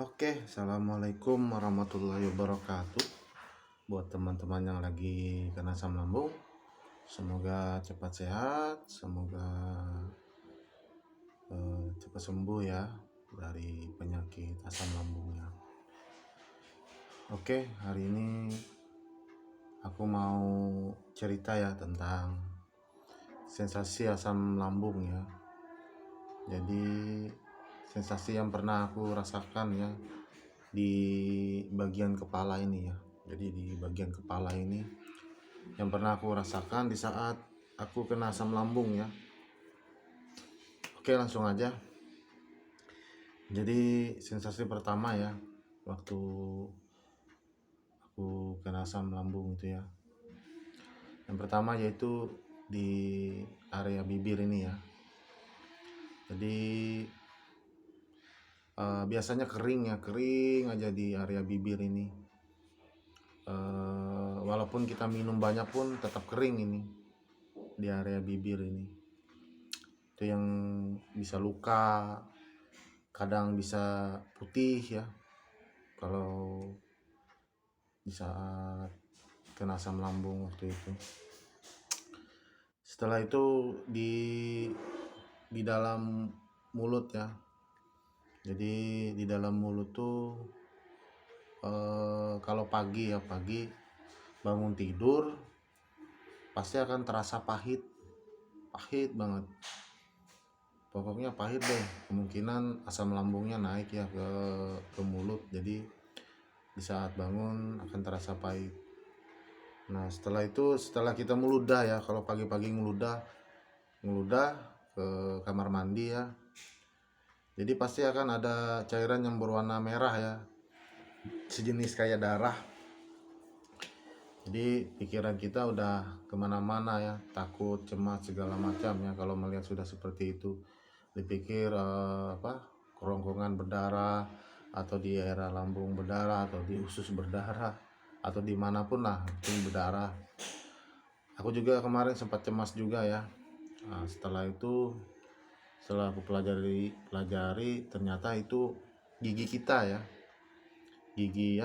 Oke, assalamualaikum warahmatullahi wabarakatuh. Buat teman-teman yang lagi kena asam lambung, semoga cepat sehat, semoga cepat sembuh ya dari penyakit asam lambungnya. Oke, hari ini aku mau cerita ya tentang sensasi asam lambung ya. Jadi sensasi yang pernah aku rasakan ya di bagian kepala ini ya. Jadi di bagian kepala ini yang pernah aku rasakan di saat aku kena asam lambung ya. Oke, langsung aja. Jadi sensasi pertama ya waktu aku kena asam lambung itu ya. Yang pertama yaitu di area bibir ini ya. Jadi biasanya kering aja di area bibir ini. Walaupun kita minum banyak pun tetap kering ini di area bibir ini. Itu yang bisa luka, kadang bisa putih ya kalau di saat kena asam lambung waktu itu. Setelah itu di dalam mulut ya. Jadi di dalam mulut tuh kalau pagi bangun tidur pasti akan terasa pahit banget. Pokoknya pahit deh, kemungkinan asam lambungnya naik ya ke mulut. Jadi di saat bangun akan terasa pahit. Nah setelah itu, setelah kita meludah ya, kalau pagi-pagi ngeludah ke kamar mandi ya, jadi pasti akan ada cairan yang berwarna merah ya, sejenis kayak darah. Jadi pikiran kita udah kemana-mana ya, takut, cemas, segala macam ya kalau melihat sudah seperti itu. Dipikir kerongkongan berdarah, atau di daerah lambung berdarah, atau di usus berdarah, atau dimanapun lah itu berdarah. Aku juga kemarin sempat cemas juga ya. Nah, setelah aku pelajari ternyata itu gigi kita ya, gigi.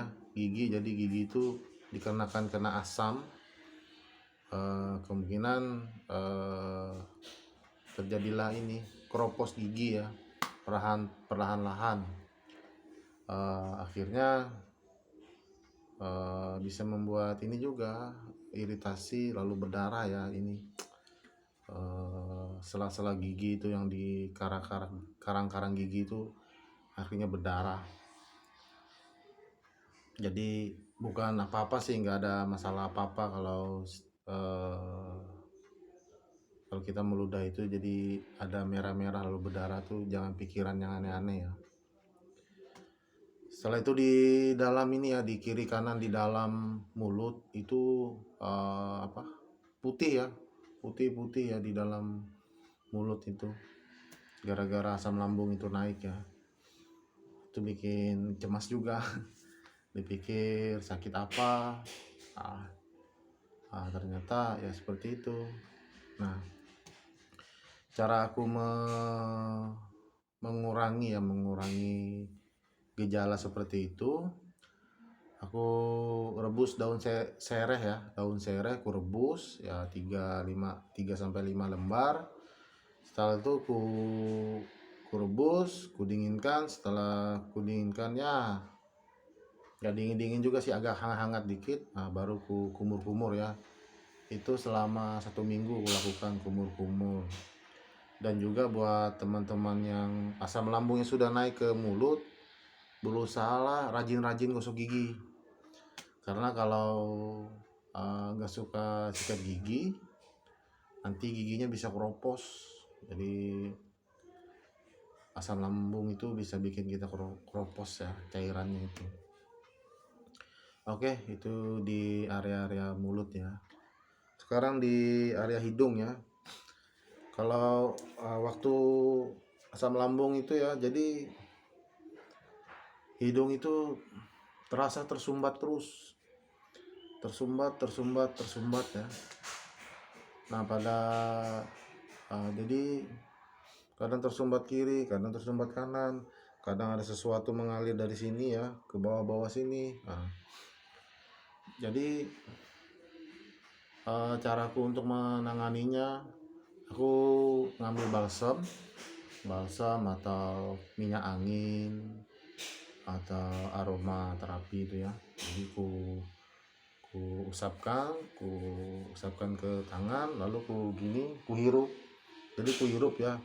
Jadi gigi itu dikarenakan kena asam, kemungkinan terjadilah ini keropos gigi ya, perlahan-lahan. Akhirnya bisa membuat ini juga iritasi lalu berdarah ya ini, sela-sela gigi itu yang di karang-karang gigi itu akhirnya berdarah. Jadi bukan apa-apa sih, nggak ada masalah apa-apa kalau kita meludah itu jadi ada merah-merah lalu berdarah tuh, jangan pikiran yang aneh-aneh ya. Setelah itu di dalam ini ya, di kiri kanan di dalam mulut itu putih ya, putih ya di dalam mulut itu, gara-gara asam lambung itu naik ya. Itu bikin cemas juga. Dipikir sakit apa, ternyata ya seperti itu. Nah cara aku mengurangi gejala seperti itu, aku rebus daun sereh ya, aku rebus ya 3-5 lembar. Setelah itu ku rebus, ku dinginkan. Setelah ku dinginkan ya gak dingin juga sih, agak hangat dikit. Nah baru ku kumur ya. Itu selama 1 minggu ku lakukan kumur. Dan juga buat teman-teman yang asam lambungnya sudah naik ke mulut, berusahalah rajin-rajin gosok gigi. Karena kalau nggak suka sikat gigi, nanti giginya bisa keropos. Jadi asam lambung itu bisa bikin kita keropos ya, cairannya itu. Oke, itu di area mulut ya. Sekarang di area hidung ya. Kalau waktu asam lambung itu ya, jadi hidung itu terasa tersumbat terus, tersumbat ya. Nah jadi kadang tersumbat kiri, kadang tersumbat kanan, kadang ada sesuatu mengalir dari sini ya ke bawah-bawah sini. Jadi caraku untuk menanganinya, aku ngambil balsam atau minyak angin atau aroma terapi itu ya. Jadi ku usapkan ke tangan, lalu ku hirup. Jadi ku hirup ya,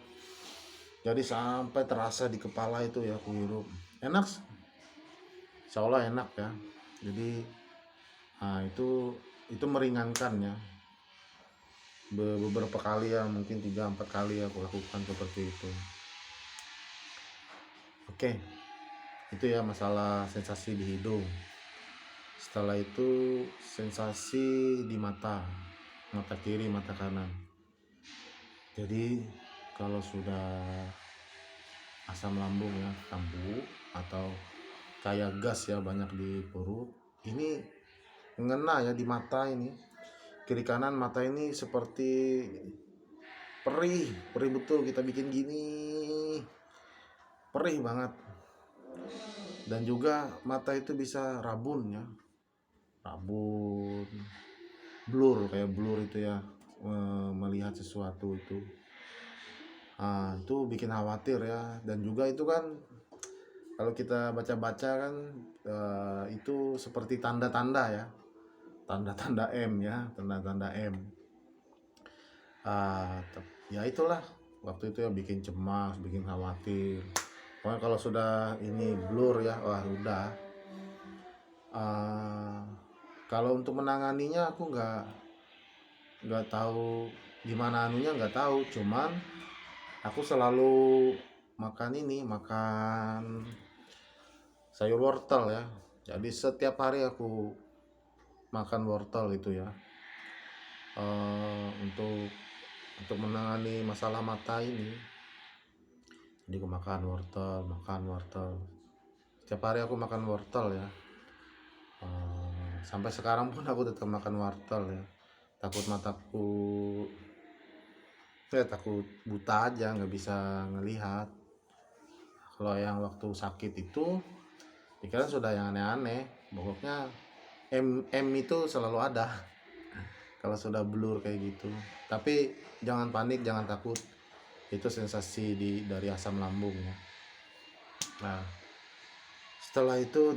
jadi sampai terasa di kepala itu ya, ku hirup. Enak, insya enak ya. Jadi itu meringankan ya. Beberapa kali ya, mungkin 3-4 kali ya aku lakukan seperti itu. Oke, itu ya masalah sensasi di hidung. Setelah itu sensasi di mata kiri, mata kanan. Jadi kalau sudah asam lambung ya, kambuh atau kayak gas ya banyak di perut, ini mengena ya di mata ini, kiri kanan mata ini seperti perih betul, kita bikin gini, perih banget. Dan juga mata itu bisa rabun ya, blur itu ya, melihat sesuatu itu. Itu bikin khawatir ya. Dan juga itu kan kalau kita baca-baca kan itu seperti tanda-tanda ya, tanda-tanda M ya, tanda-tanda M. Ya itulah, waktu itu ya bikin cemas, bikin khawatir. Pokoknya kalau sudah ini blur ya, wah udah. Kalau untuk menanganinya aku nggak tahu gimana anunya, nggak tahu. Cuman aku selalu makan sayur wortel ya. Jadi setiap hari aku makan wortel itu ya, untuk menangani masalah mata ini. Jadi aku makan wortel. Setiap hari aku makan wortel ya. Sampai sekarang pun aku tetap makan wortel ya. Takut buta aja, nggak bisa ngelihat. Kalau yang waktu sakit itu pikiran sudah yang aneh-aneh, pokoknya M itu selalu ada kalau sudah blur kayak gitu. Tapi jangan panik, jangan takut, itu sensasi dari asam lambung ya. Nah, setelah itu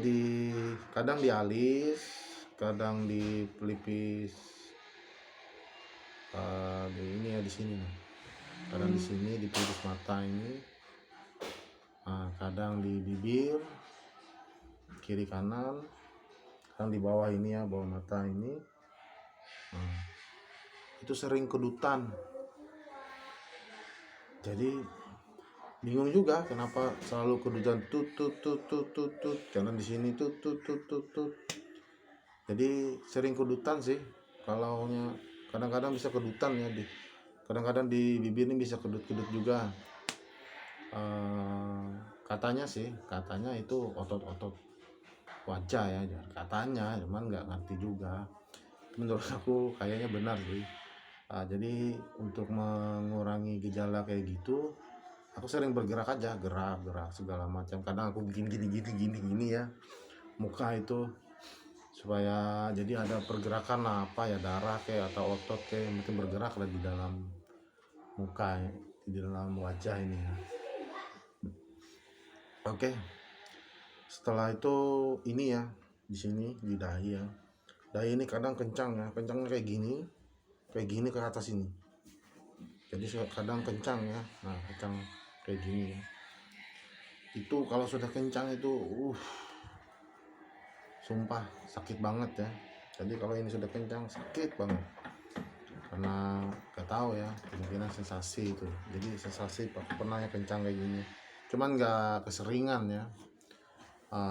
kadang dialis, kadang di pelipis, di sini nih. Kadang di sini di pelipis mata ini, kadang di bibir kiri kanan, kadang di bawah ini ya, bawah mata ini. Itu sering kedutan. Jadi bingung juga kenapa selalu kedutan, tut jangan di sini tut. Jadi sering kedutan sih. Kalau kadang-kadang bisa kedutan ya, kadang-kadang di bibir ini bisa kedut-kedut juga. Katanya itu otot-otot wajah ya, katanya, cuman nggak ngerti juga. Menurut aku kayaknya benar sih. Jadi untuk mengurangi gejala kayak gitu, aku sering bergerak aja, gerak segala macam. Kadang aku bikin gini ya, muka itu, supaya jadi ada pergerakan apa ya, darah kayak atau otot kayak mungkin bergerak lah di dalam muka ya, di dalam wajah ini ya. Oke. Setelah itu ini ya, di sini di dahi ya. Dahi ini kadang kencangnya kayak gini ke atas ini. Jadi kadang kencang ya. Nah, kencang kayak gini ya. Itu kalau sudah kencang itu sumpah sakit banget ya. Jadi kalau ini sudah kencang sakit banget. Karena gak tahu ya, kemungkinan sensasi itu. Jadi sensasi pernah ya kencang kayak gini. Cuman gak keseringan ya.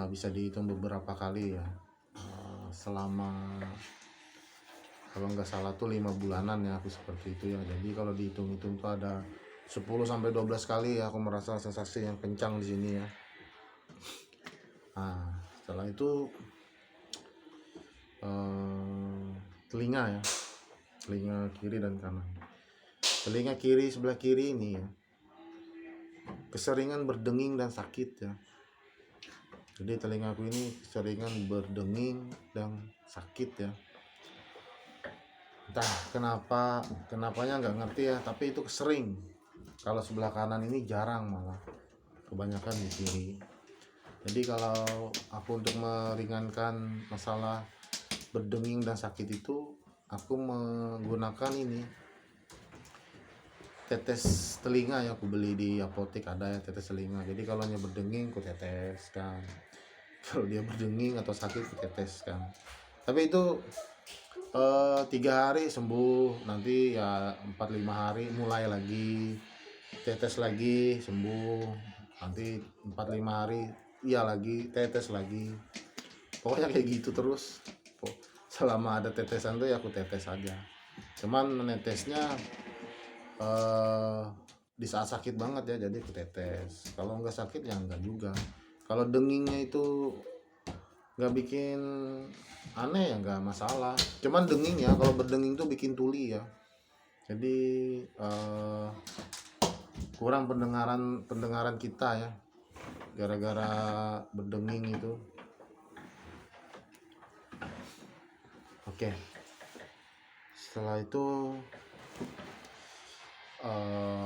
Bisa dihitung beberapa kali ya. Selama, kalau nggak salah tuh 5 bulanan ya aku seperti itu ya. Jadi kalau dihitung-hitung tuh ada 10-12 kali ya aku merasa sensasi yang kencang di sini ya. Setelah itu telinga kiri dan kanan. Telinga kiri, sebelah kiri ini ya, keseringan berdenging dan sakit ya. Jadi telingaku ini keseringan berdenging dan sakit ya. Entah kenapanya nggak ngerti ya, tapi itu sering. Kalau sebelah kanan ini jarang, malah kebanyakan di kiri. Jadi kalau aku untuk meringankan masalah berdenging dan sakit itu, aku menggunakan ini tetes telinga yang aku beli di apotek, ada ya tetes telinga. Jadi kalau dia berdenging aku teteskan, kalau dia berdenging atau sakit aku teteskan. Tapi itu 3 hari sembuh, nanti ya 4-5 hari mulai lagi tetes lagi sembuh, nanti 4-5 hari iya lagi tetes lagi, pokoknya kayak gitu terus. Selama ada tetesan tuh ya aku tetes aja, cuman netesnya di saat sakit banget ya, jadi aku tetes. Kalau nggak sakit ya nggak juga. Kalau dengingnya itu nggak bikin aneh ya nggak masalah, cuman denging ya, kalau berdenging tuh bikin tuli ya, jadi kurang pendengaran kita ya gara-gara berdenging itu. Oke, setelah itu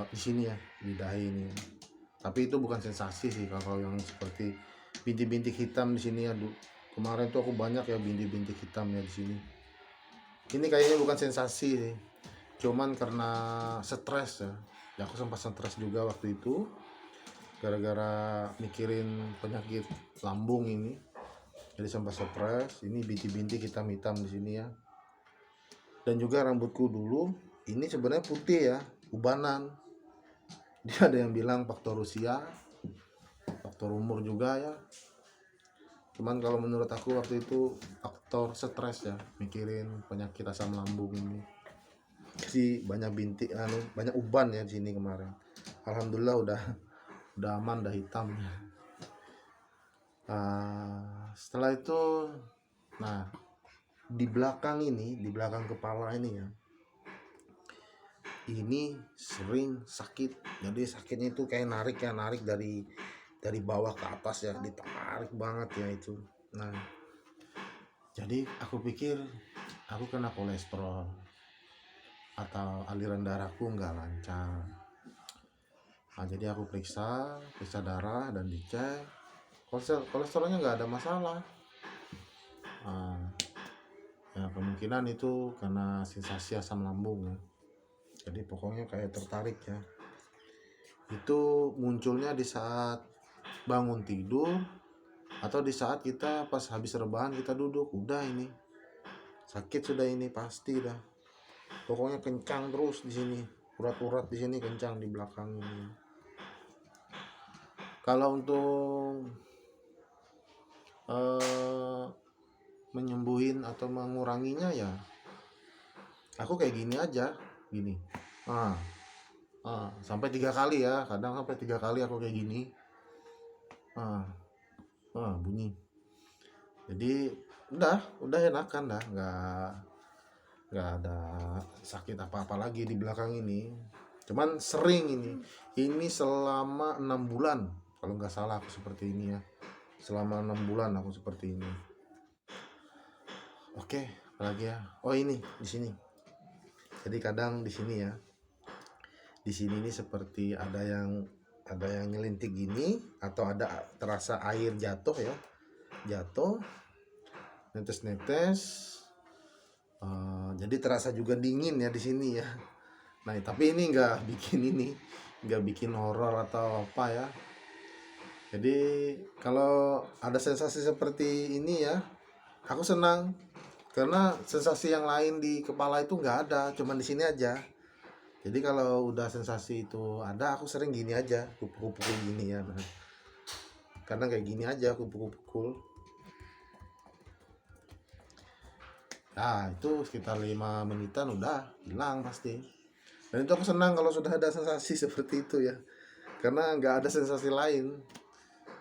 di sini ya, di dahi ini, tapi itu bukan sensasi sih kalau yang seperti bintik-bintik hitam di sini ya. Kemarin tuh aku banyak ya bintik-bintik hitam ya di sini. Ini kayaknya bukan sensasi sih, cuman karena stres ya. Ya aku sempat stres juga waktu itu gara-gara mikirin penyakit lambung ini. Jadi sempat stres. Ini bintik-bintik hitam-hitam di sini ya. Dan juga rambutku dulu ini sebenarnya putih ya, ubanan. Dia ada yang bilang faktor usia, faktor umur juga ya. Cuman kalau menurut aku waktu itu faktor stres ya, mikirin penyakit asam lambung ini. Jadi banyak bintik, banyak uban ya di sini kemarin. Alhamdulillah udah aman, udah hitam. Setelah itu, nah di belakang ini, di belakang kepala ini ya, ini sering sakit. Jadi sakitnya itu kayak narik dari bawah ke atas ya, ditarik banget ya itu. Nah, jadi aku pikir aku kena kolesterol atau aliran darahku nggak lancar. Nah, jadi aku periksa darah dan dicek, kolesterolnya nggak ada masalah. Nah, ya kemungkinan itu karena sensasi asam lambung ya. Jadi pokoknya kayak tertarik ya. Itu munculnya di saat bangun tidur atau di saat kita pas habis rebahan kita duduk, udah ini sakit sudah, ini pasti dah. Pokoknya kencang terus di sini, urat-urat di sini kencang di belakang ini. Kalau untuk menyembuhin atau menguranginya ya, aku kayak gini aja, gini. Sampai 3 kali ya, kadang sampai 3 kali aku kayak gini. Bunyi. Jadi udah enakan dah, nggak ada sakit apa-apa lagi di belakang ini. Cuman sering ini selama 6 bulan kalau nggak salah aku seperti ini ya. Selama 6 bulan aku seperti ini. Oke, apalagi ya, ini di sini. Jadi kadang di sini ya, di sini ini seperti ada yang nyelintik gini, atau ada terasa air jatuh ya, netes-netes. Jadi terasa juga dingin ya di sini ya. Nah, tapi ini nggak bikin horor atau apa ya. Jadi kalau ada sensasi seperti ini ya, aku senang karena sensasi yang lain di kepala itu nggak ada, cuman di sini aja. Jadi kalau udah sensasi itu ada, aku sering gini aja, pukul-pukul gini ya. Nah, karena kayak gini aja aku pukul-pukul. Nah, itu sekitar 5 menitan udah hilang pasti. Dan itu aku senang kalau sudah ada sensasi seperti itu ya, karena nggak ada sensasi lain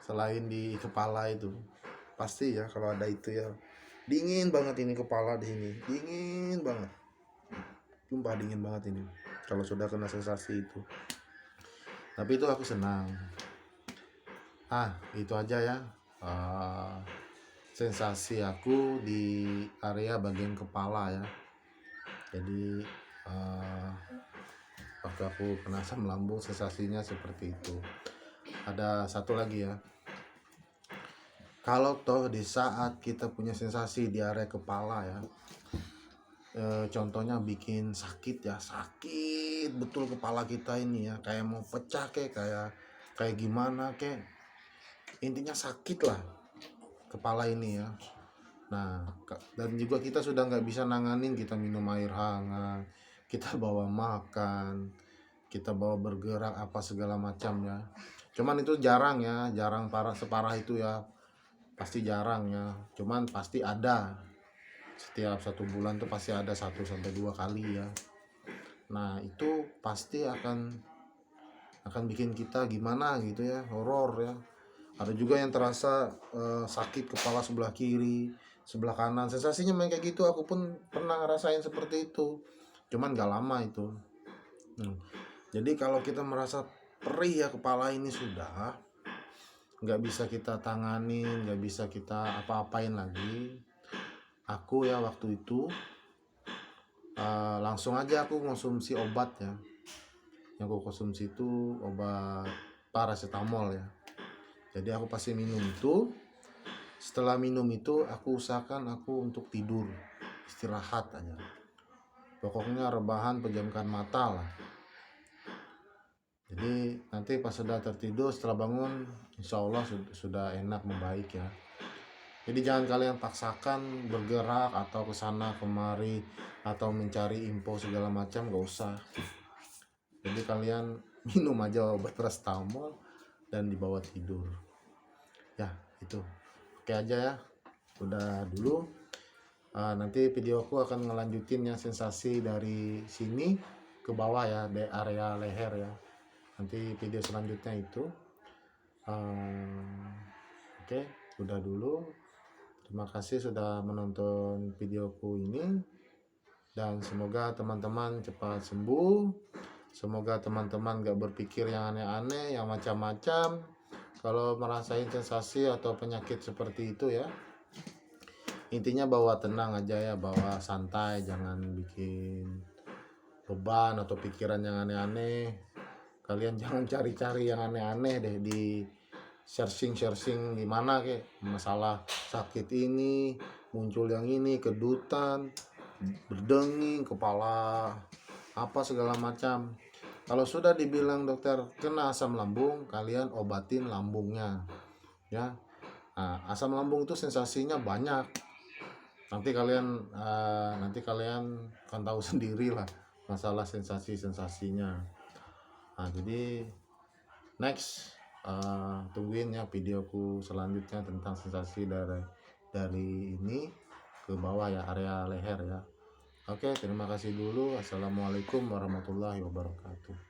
selain di kepala itu. Pasti ya kalau ada itu ya, dingin banget ini kepala di sini, dingin banget, sumpah dingin banget ini kalau sudah kena sensasi itu. Tapi itu aku senang. Itu aja ya, eh, sensasi aku di area bagian kepala ya. Jadi waktu aku kena asam lambung sensasinya seperti itu. Ada satu lagi ya, kalau toh di saat kita punya sensasi di area kepala ya, contohnya bikin sakit ya, sakit betul kepala kita ini ya, kayak mau pecah kayak gimana intinya sakit lah kepala ini ya. Nah, dan juga kita sudah nggak bisa nanganin, kita minum air hangat, kita bawa makan, kita bawa bergerak apa segala macam ya. Cuman itu jarang ya, jarang separah itu ya, pasti jarang ya. Cuman pasti ada, setiap 1 bulan tuh pasti ada 1 sampai 2 kali ya. Nah itu pasti akan bikin kita gimana gitu ya, horor ya. Ada juga yang terasa sakit kepala sebelah kiri, sebelah kanan, sensasinya main kayak gitu. Aku pun pernah ngerasain seperti itu, cuman gak lama itu. Jadi kalau kita merasa perih ya kepala ini, sudah nggak bisa kita tangani, nggak bisa kita apa-apain lagi. Aku ya waktu itu langsung aja aku konsumsi obat ya. Yang aku konsumsi itu obat paracetamol ya. Jadi aku pasti minum itu. Setelah minum itu aku usahakan aku untuk tidur, istirahat aja. Pokoknya rebahan, pejamkan mata lah. Jadi nanti pas sudah tertidur, setelah bangun insya Allah sudah enak, membaik ya. Jadi jangan kalian paksakan bergerak atau kesana kemari atau mencari info segala macam, gak usah. Jadi kalian minum aja obat paracetamol dan dibawa tidur ya. Itu oke aja ya, udah dulu. Nanti videoku akan ngelanjutin ya sensasi dari sini ke bawah ya, di area leher ya. Nanti video selanjutnya itu. Oke, udah dulu. Terima kasih sudah menonton videoku ini, dan semoga teman-teman cepat sembuh. Semoga teman-teman gak berpikir yang aneh-aneh, yang macam-macam kalau merasain sensasi atau penyakit seperti itu ya. Intinya bawa tenang aja ya, bawa santai, jangan bikin beban atau pikiran yang aneh-aneh. Kalian jangan cari-cari yang aneh-aneh deh di searching gimana masalah sakit ini, muncul yang ini, kedutan, berdenging, kepala apa segala macam. Kalau sudah dibilang dokter kena asam lambung, kalian obatin lambungnya ya. Asam lambung itu sensasinya banyak. Nanti kalian akan tahu sendiri lah masalah sensasinya. Jadi next, tungguin ya videoku selanjutnya tentang sensasi dari ini ke bawah ya, area leher ya. Oke, terima kasih dulu. Assalamualaikum warahmatullahi wabarakatuh.